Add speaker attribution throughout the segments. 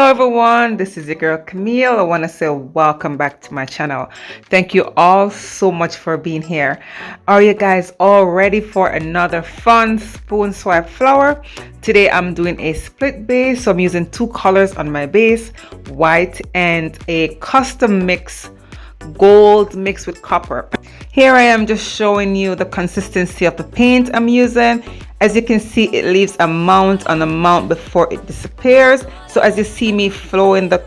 Speaker 1: Hello everyone, this is your girl Camille. I want to say welcome back to my channel. Thank you all so much for being here. Are you guys all ready for another fun spoon swipe flower? Today I'm doing a split base, so I'm using two colors on my base, white and a custom mix gold mixed with copper. Here I am just showing you the consistency of the paint I'm using. As you can see, it leaves a mount on the mount before it disappears. So as you see me flowing the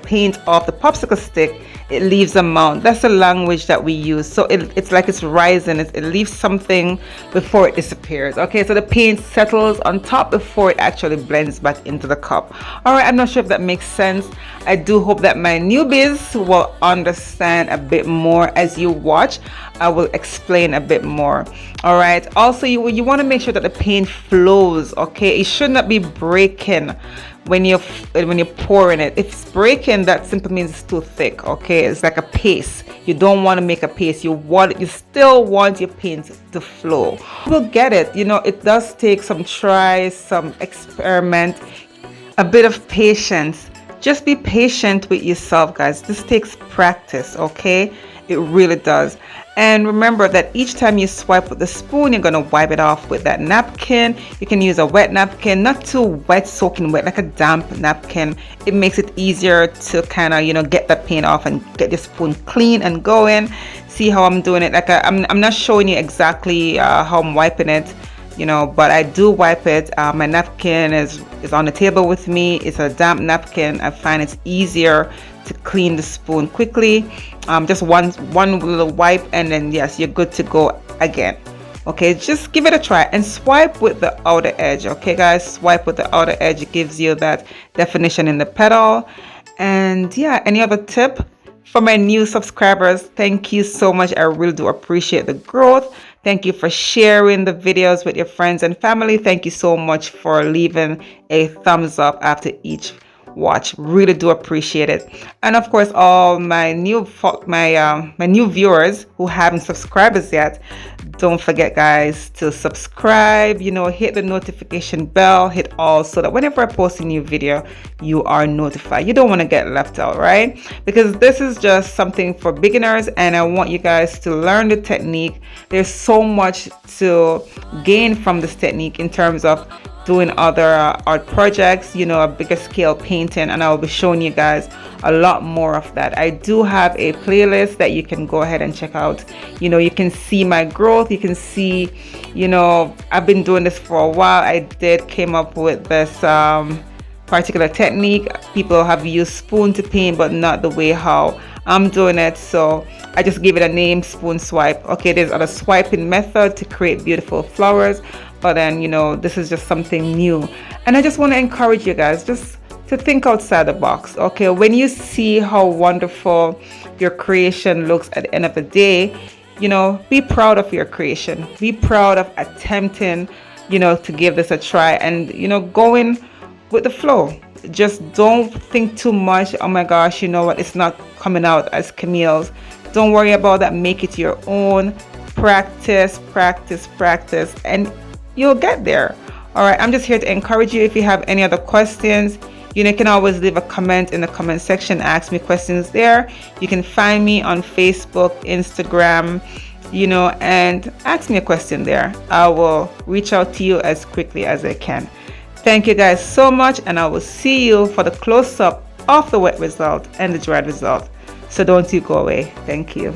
Speaker 1: paint off the popsicle stick, it leaves a mount. That's the language that we use. So it's like it's rising. It leaves something before it disappears. Okay, so the paint settles on top before it actually blends back into the cup. All right, I'm not sure if that makes sense. I do hope that my newbies will understand a bit more as you watch. I will explain a bit more. All right, also you want to make sure that the paint flows. Okay, it should not be breaking when you're pouring it. If it's breaking, that simply means it's too thick. Okay, it's like a paste. You don't want to make a paste. You still want your paint to flow. You'll get it. You know, it does take some try, some experiment, a bit of patience. Just be patient with yourself, guys. This takes practice. Okay, it really does. And remember that each time you swipe with the spoon, you're going to wipe it off with that napkin. You can use a wet napkin, not too wet, soaking wet, like a damp napkin. It makes it easier to kind of, you know, get that paint off and get your spoon clean and going. See how I'm doing it? Like I'm not showing you exactly how I'm wiping it, you know, but I do wipe it. My napkin is on the table with me. It's a damp napkin. I find it's easier to clean the spoon quickly. Just one little wipe, and then yes, you're good to go again. Okay, just give it a try and swipe with the outer edge. Okay guys, swipe with the outer edge. It gives you that definition in the petal. And yeah, any other tip for my new subscribers? Thank you so much. I really do appreciate the growth. Thank you for sharing the videos with your friends and family. Thank you so much for leaving a thumbs up after each watch. Really do appreciate it. And of course, all my new viewers who haven't subscribed as yet, don't forget guys to subscribe, you know, hit the notification bell, hit all, so that whenever I post a new video, you are notified. You don't want to get left out, right? Because this is just something for beginners, and I want you guys to learn the technique. There's so much to gain from this technique in terms of doing other art projects, you know, a bigger scale painting, and I will be showing you guys a lot more of that. I do have a playlist that you can go ahead and check out. You know, you can see my growth. You can see, you know, I've been doing this for a while. I came up with this particular technique. People have used spoon to paint, but not the way how I'm doing it, so I just gave it a name, spoon swipe. Okay, there's other swiping method to create beautiful flowers, but then, you know, this is just something new. And I just want to encourage you guys just to think outside the box. Okay, when you see how wonderful your creation looks at the end of the day, you know, be proud of your creation. Be proud of attempting, you know, to give this a try, and, you know, going with the flow. Just don't think too much. Oh my gosh, you know what, it's not coming out as Camille's. Don't worry about that. Make it your own. Practice, practice, practice, and you'll get there. All right, I'm just here to encourage you. If you have any other questions, you know, you can always leave a comment in the comment section. Ask me questions there. You can find me on Facebook, Instagram, you know, and ask me a question there. I will reach out to you as quickly as I can. Thank you guys so much, and I will see you for the close-up of the wet result and the dried result. So don't you go away. Thank you.